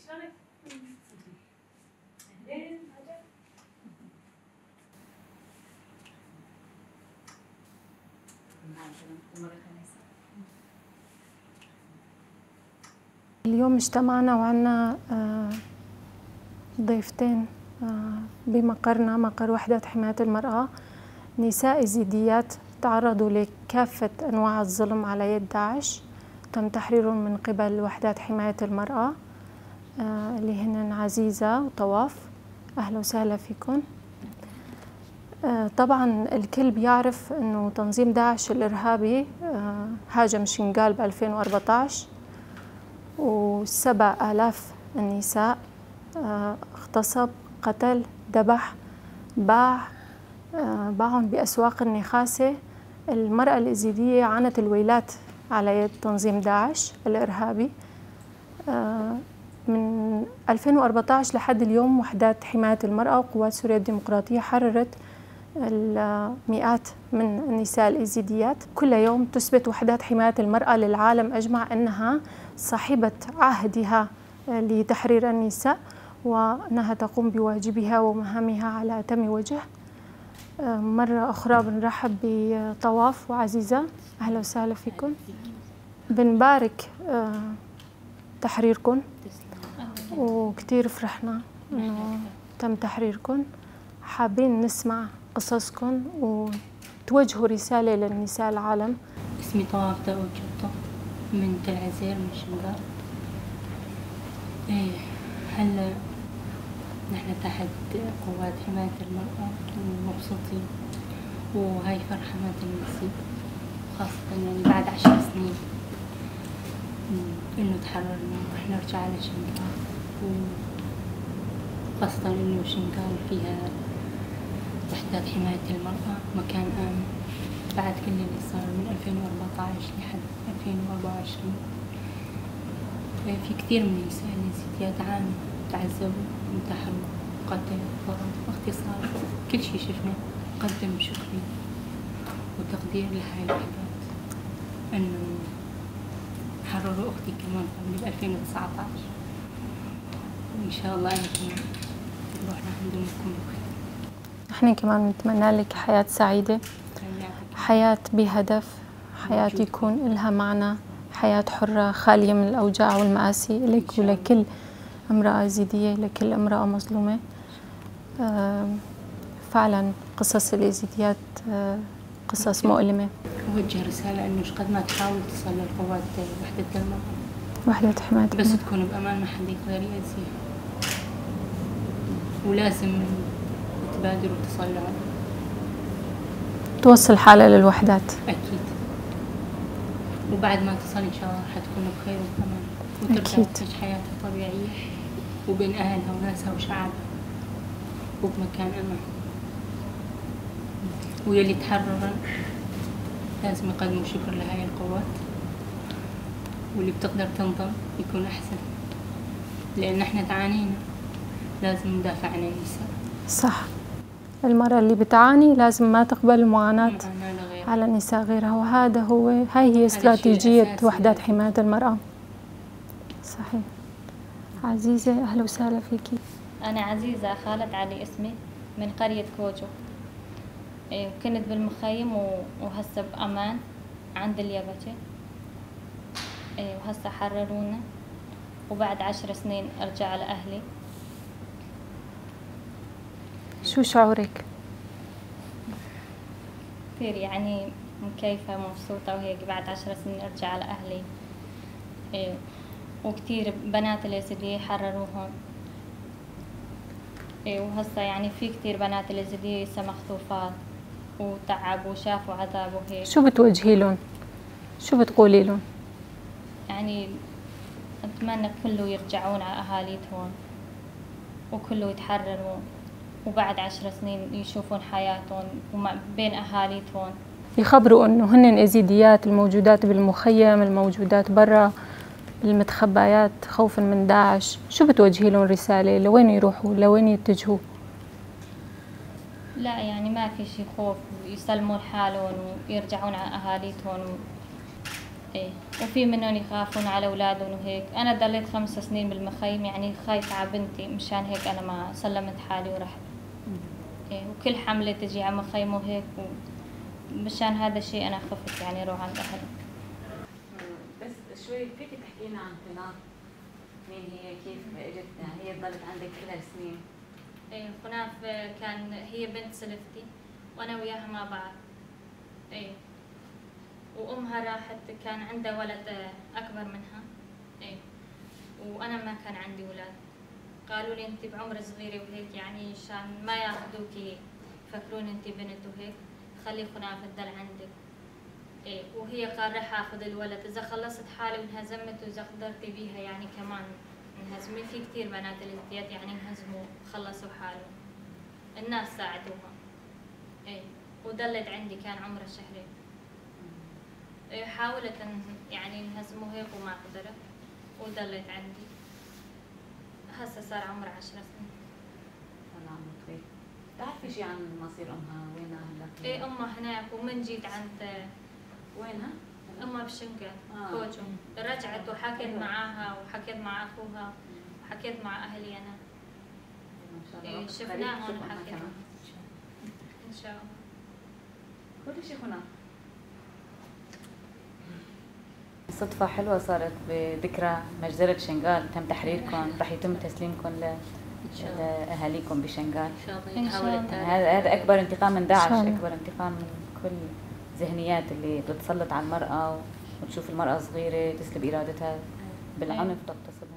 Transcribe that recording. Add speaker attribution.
Speaker 1: شلونك؟ اهلين هاجر.
Speaker 2: اليوم اجتمعنا وعنا ضيفتين بمقرنا، مقر وحدة حماية المرأة، نساء يزيديات تعرضوا لكافة أنواع الظلم على يد داعش. تم تحريرهم من قبل وحدات حماية المرأة اللي هن عزيزة وطواف. أهلا وسهلا فيكم. طبعا الكل بيعرف أنه تنظيم داعش الإرهابي هاجم شنغال ب 2014 و7000 النساء، اغتصب، قتل، ذبح، باعهم بأسواق النخاسة. المرأة اليزيدية عانت الويلات على يد تنظيم داعش الإرهابي. من 2014 لحد اليوم وحدات حماية المرأة وقوات سوريا الديمقراطية حررت المئات من النساء اليزيديات. كل يوم تثبت وحدات حماية المرأة للعالم أجمع أنها صاحبة عهدها لتحرير النساء، وأنها تقوم بواجبها ومهامها على أتم وجه. مرة أخرى بنرحب بطواف وعزيزة، أهلا وسهلا فيكم. بنبارك تحريركم وكتير فرحنا أنه تم تحريركم. حابين نسمع قصصكم وتوجهوا رسالة للنساء العالم.
Speaker 3: اسمي طواف داود جبطة من تل عزير من شنغال. هلا نحن تحت قوات حماية المرأة ومبسوطين، وهاي فرحة ما تنسي، خاصة يعني بعد 10 سنين إنه تحررنا ورح نرجع على شنغال، وخاصة إنه شنغال فيها وحدات حماية المرأة مكان آمن بعد كل اللي صار من 2014 لحد 2024. في كثير من النساء اليزيديات عانوا، تعذبوا، انتحروا، قتل، ضرب، اغتصاب، كل شيء شفنا. قدم شكري وتقدير لهاي الوحدات انه حرروا اختي كمان قبل 2019، وان شاء الله انكم روحنا عندهم تكون بخير.
Speaker 2: نحن كمان نتمنى لك حياة سعيدة، حياة بهدف، حياة يكون لها معنى، حياة حرة خالية من الأوجاع والمآسي لك ولكل امرأة يزيدية، لكل امرأة مظلومة. فعلا قصص اليزيديات قصص مؤلمة.
Speaker 3: أوجه رسالة إنه قد ما تحاول تصل للقوات وحدة المرأة،
Speaker 2: وحدة حماية
Speaker 3: بس تكون بأمان، ما حد يقدر يأذيها، ولازم تبادروا تصلوا،
Speaker 2: توصل حالة للوحدات.
Speaker 3: أكيد. وبعد ما تصل إن شاء الله رح تكون بخير وبأمان وترجع تعيش حياتها طبيعية وبين أهلها وناسها وشعبها وبمكان أمان. ويلي تحررن لازم يقدموا شكر لهاي القوات، واللي بتقدر تنضم يكون أحسن، لأن احنا تعانينا، لازم ندافع عن النساء.
Speaker 2: صح، المرأة اللي بتعاني لازم ما تقبل المعاناة على النساء غيرها، وهذا هاي هي استراتيجية وحدات حماية المرأة. صحيح. عزيزة أهلا وسهلا فيكي.
Speaker 4: أنا عزيزة خالد علي اسمي، من قرية كوجو. كنت بالمخيم وهسه بأمان عند اليبكة، وهسه حررونا، وبعد 10 سنين أرجع لأهلي.
Speaker 2: شو شعورك؟
Speaker 4: كثير يعني مكيفة مبسوطة، وهيك بعد 10 سنين أرجع لأهلي. وكثير بنات اليزيدية حرروهم. وهسه يعني في كثير بنات اليزيدية لسه مخطوفات وتعبوا وشافوا عذاب وهيك.
Speaker 2: شو بتوجهي لهم؟ شو بتقولي لهم؟
Speaker 4: يعني أتمنى كله يرجعون على أهاليتهم وكله يتحرروا، وبعد 10 سنين يشوفون حياتهم بين أهاليتهم.
Speaker 2: يخبروا إنه هن اليزيديات الموجودات بالمخيم، الموجودات برا المتخبايات خوفا من داعش. شو بتوجهي لهم رسالة؟ لوين يروحوا؟ لوين يتجهوا؟
Speaker 4: لا يعني ما في شي خوف، يسلمون حالهم ويرجعون على أهاليتهم ايه وفي منهم يخافون على اولادهم وهيك. انا ضليت 5 سنين بالمخيم، يعني خايفة على بنتي، مشان هيك انا ما سلمت حالي ورحت. ايه وكل حملة تجي على مخيم وهيك مشان هذا الشيء انا خفت يعني اروح عند اهلي.
Speaker 1: بس شوي فيك تحكي لنا عن قناة، مين هي، كيف اجت، يعني هي ضلت عندك كل هالسنين؟
Speaker 4: ايه قناف كان هي بنت سلفتي وانا وياها مع بعض. ايه وامها راحت، كان عندها ولد اكبر منها. ايه وانا ما كان عندي ولاد. قالوا لي انت بعمر صغيره وهيك، يعني عشان ما ياخذوكي يفكرون انت بنت وهيك، خلي قناف تضل عندك. ايه وهي قال راح اخذ الولد، اذا خلصت حالي وانهزمت واذا قدرتي بيها يعني كمان انهزمي. في كثير بنات الازدياد يعني انهزموا خلصوا حالهم، الناس ساعدوها. ايه وضلت عندي، كان عمرها شهرين. إيه حاولت يعني انهزموا هيك وما قدرت وضلت عندي. هسه صار عمرها 10 سنين.
Speaker 1: الله عمرك طويل. بتعرفي شيء عن مصير امها؟ وينها هلا؟
Speaker 4: ايه امها هناك، ومن جيت عند
Speaker 1: وينها؟
Speaker 4: امها بشنقة كوجو. رجعت وحكيت معاها وحكيت مع اخوها وحكيت مع اهلي انا.
Speaker 1: ما شاء الله.
Speaker 4: إيه شفناهم وحكينا ان شاء الله.
Speaker 1: كل شيء هنا. صدفة حلوة صارت بذكرى مجزرة شنغال، تم تحريركم، رح يتم تسليمكم لأهاليكم بشنغال.
Speaker 4: إن شاء الله.
Speaker 1: هذا أكبر انتقام من داعش، أكبر انتقام من كل ذهنيات اللي بتتسلط على المرأة وتشوف المرأة صغيرة تسلب إرادتها بالعنف تغتصب.